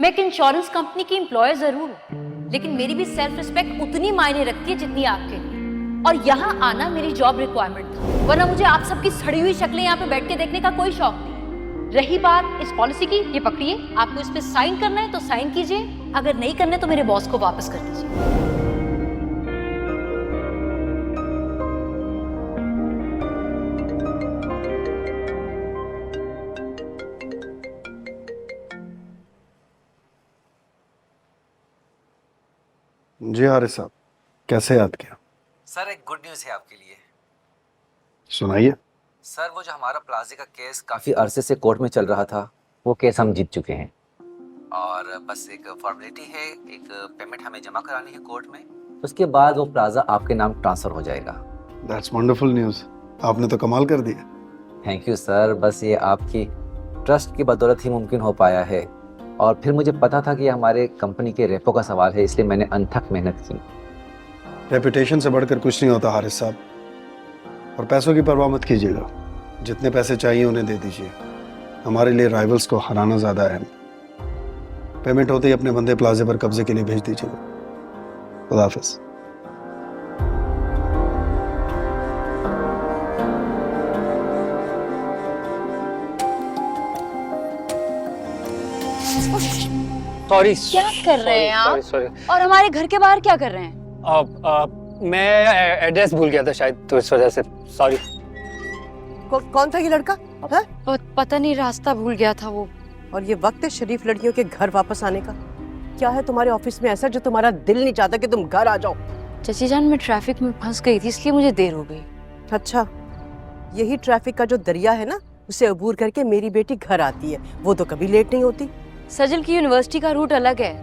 मैं एक insurance company की एम्प्लॉयर जरूर हूँ, लेकिन मेरी भी सेल्फ रिस्पेक्ट उतनी मायने रखती है जितनी आपके लिए। और यहाँ आना मेरी जॉब रिक्वायरमेंट था, वरना मुझे आप सबकी सड़ी हुई शक्लें यहाँ पे बैठ के देखने का कोई शौक नहीं। रही बात इस पॉलिसी की, ये पकड़िए, आपको इस पे साइन करना है तो साइन कीजिए, अगर नहीं करना है तो मेरे बॉस को वापस कर दीजिए। जी हारिस साहब, कैसे याद किया? सर एक गुड न्यूज़ है आपके लिए। सुनाइए। सर वो जो हमारा प्लाजे का केस काफ़ी अरसे से कोर्ट में चल रहा था, वो केस हम जीत चुके हैं और बस एक फॉर्मेलिटी है, एक पेमेंट हमें जमा करानी है कोर्ट में, उसके बाद वो प्लाजा आपके नाम ट्रांसफ़र हो जाएगा। That's wonderful news. आपने तो कमाल कर दिया। थैंक यू सर, बस ये आपकी ट्रस्ट की बदौलत ही मुमकिन हो पाया है। और फिर मुझे पता था कि ये हमारे कंपनी के रेपो का सवाल है, इसलिए मैंने अनथक मेहनत की। रेपुटेशन से बढ़कर कुछ नहीं होता हारिस साहब, और पैसों की परवाह मत कीजिएगा। जितने पैसे चाहिए उन्हें दे दीजिए। हमारे लिए राइवल्स को हराना ज़्यादा अहम। पेमेंट होते ही अपने बंदे प्लाजे पर कब्जे के लिए भेज दीजिएगा। खुदा हाफिज़। सॉरी, क्या कर रहे हैं आप? सॉरी। और हमारे घर के बाहर क्या कर रहे हैं? मैं एड्रेस भूल गया था शायद, तो इस वजह से सॉरी। कौन था ये लड़का है? पता नहीं, रास्ता भूल गया था वो। और ये वक्त है शरीफ लड़कियों के घर वापस आने का? क्या है तुम्हारे ऑफिस में ऐसा जो तुम्हारा दिल नहीं चाहता कि तुम घर आ जाओ? चाची जान, मैं ट्रैफिक में फंस गई थी, इसलिए मुझे देर हो गई। अच्छा, यही ट्रैफिक का जो दरिया है ना, उसे अबूर करके मेरी बेटी घर आती है। वो तो कभी लेट नहीं होती। सजल की यूनिवर्सिटी का रूट अलग है,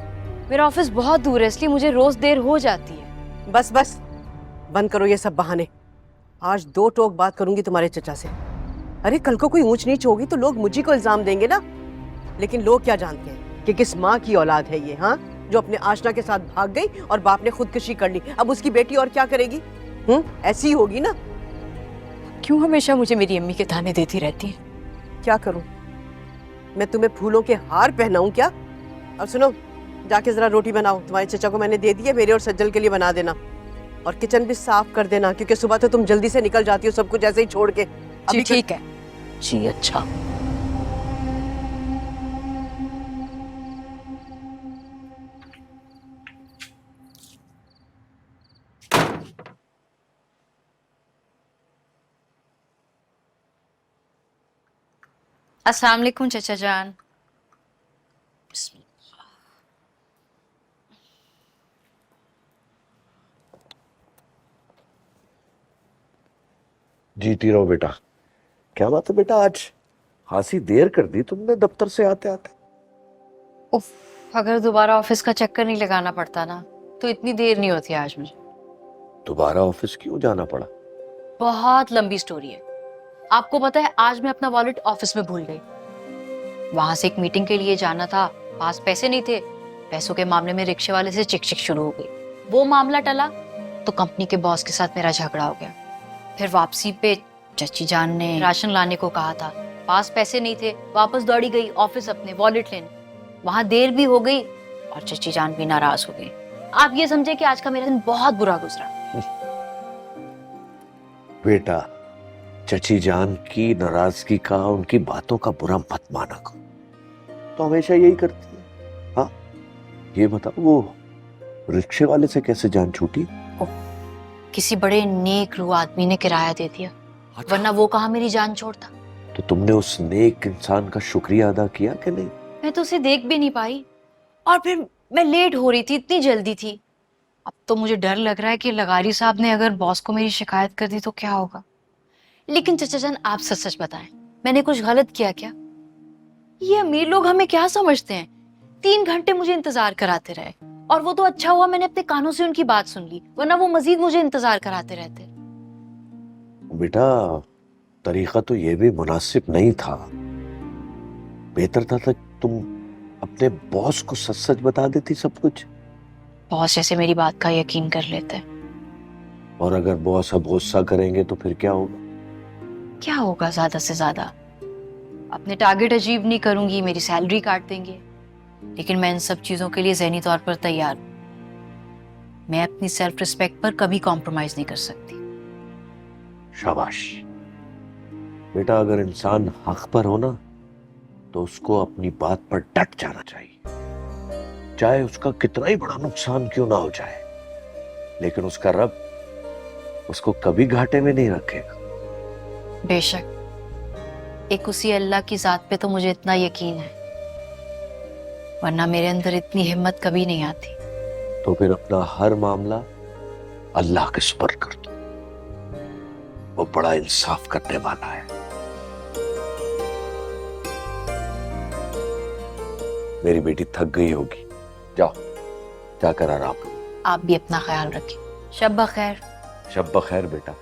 मेरा ऑफिस बहुत दूर है, इसलिए मुझे रोज देर हो जाती है। बस बस, बंद करो ये सब बहाने। आज दो टोक बात करूंगी तुम्हारे चचा से। अरे कल को कोई ऊंच नीच होगी तो लोग मुझी को इल्जाम देंगे ना। लेकिन लोग क्या जानते हैं कि किस माँ की औलाद है ये, हाँ, जो अपने आशना के साथ भाग गई और बाप ने खुदकुशी कर ली। अब उसकी बेटी और क्या करेगी? ऐसी ही होगी ना। क्यों हमेशा मुझे मेरी अम्मी के ताने देती रहती है? क्या करूं मैं? तुम्हें फूलों के हार पहनाऊं क्या? और सुनो, जाके जरा रोटी बनाओ, तुम्हारे चचा को मैंने दे दी है, मेरे और सज्जल के लिए बना देना। और किचन भी साफ कर देना, क्योंकि सुबह तो तुम जल्दी से निकल जाती हो सब कुछ ऐसे ही छोड़ के। जी ठीक है जी। अच्छा, अस्सलाम वालेकुम चचा जान। जीती रहो बेटा। क्या बात है बेटा, आज खासी देर कर दी तुमने दफ्तर से आते आते। उफ, अगर दोबारा ऑफिस का चक्कर नहीं लगाना पड़ता ना तो इतनी देर नहीं होती आज मुझे। दोबारा ऑफिस क्यों जाना पड़ा? बहुत लंबी स्टोरी है। आपको पता है, आज मैं अपना वॉलेट ऑफिस में भूल गई। वहां से एक मीटिंग के लिए जाना था, पास पैसे नहीं थे। पैसों के मामले में रिक्शे वाले से चिक चिक शुरू हो गई। वो मामला टला तो कंपनी के बॉस के साथ मेरा झगड़ा हो गया। फिर वापसी पे चची जान ने राशन लाने को कहा था, पास पैसे नहीं थे, वापस दौड़ी गई ऑफिस अपने वॉलेट लेने। वहां देर भी हो गई और चची जान भी नाराज हो गई। आप ये समझे कि आज का मेरा दिन बहुत बुरा गुजरा। बेटा, चची जान की नाराजगी का, उनकी बातों का बुरा मत माना करो। तो हमेशा यही करती है। हाँ, ये बताओ वो रिक्शे वाले से कैसे जान छूटी? किसी बड़े नेक रूह आदमी ने किराया दे दिया, वरना वो कहाँ मेरी जान छोड़ता। तो तुमने उस नेक इंसान का शुक्रिया अदा किया कि नहीं? मैं तो उसे देख भी नहीं पाई, और फिर मैं लेट हो रही थी, इतनी जल्दी थी। अब तो मुझे डर लग रहा है कि लगारी साहब ने अगर बॉस को मेरी शिकायत कर दी तो क्या होगा। लेकिन चचा जान, आप सच सच बताएं, मैंने कुछ गलत किया क्या? ये अमीर लोग हमें क्या समझते हैं? 3 घंटे मुझे इंतजार कराते रहे, और वो तो अच्छा हुआ मैंने अपने कानों से उनकी बात सुन ली, वरना वो मजीद मुझे इंतजार कराते रहते। बेटा, तरीका तो ये भी मुनासिब नहीं था। बेहतर था तुम अपने बॉस को सच सच बता देती सब कुछ। बॉस जैसे मेरी बात का यकीन कर लेते। और अगर बॉस अब गुस्सा करेंगे तो फिर क्या होगा? क्या होगा? ज्यादा से ज्यादा अपने टारगेट अचीव नहीं करूंगी, मेरी सैलरी काट देंगे। लेकिन मैं इन सब चीजों के लिए ज़हनी तौर पर तैयार हूँ। मैं अपनी सेल्फ रिस्पेक्ट पर कभी कॉम्प्रोमाइज नहीं कर सकती। शाबाश बेटा, अगर इंसान हक पर हो ना तो उसको अपनी बात पर डट जाना चाहिए, चाहे उसका कितना ही बड़ा नुकसान क्यों ना हो जाए, लेकिन उसका रब उसको कभी घाटे में नहीं रखेगा। बेशक, एक उसी अल्लाह की जात पे तो मुझे इतना यकीन है, वरना मेरे अंदर इतनी हिम्मत कभी नहीं आती। तो फिर अपना हर मामला अल्लाह के सुपुर्द कर दो, वो बड़ा इंसाफ करने वाला है। मेरी बेटी थक गई होगी, जाओ जाकर आराम करो। आप भी अपना ख्याल रखें। शब बखैर। शब बखैर बेटा।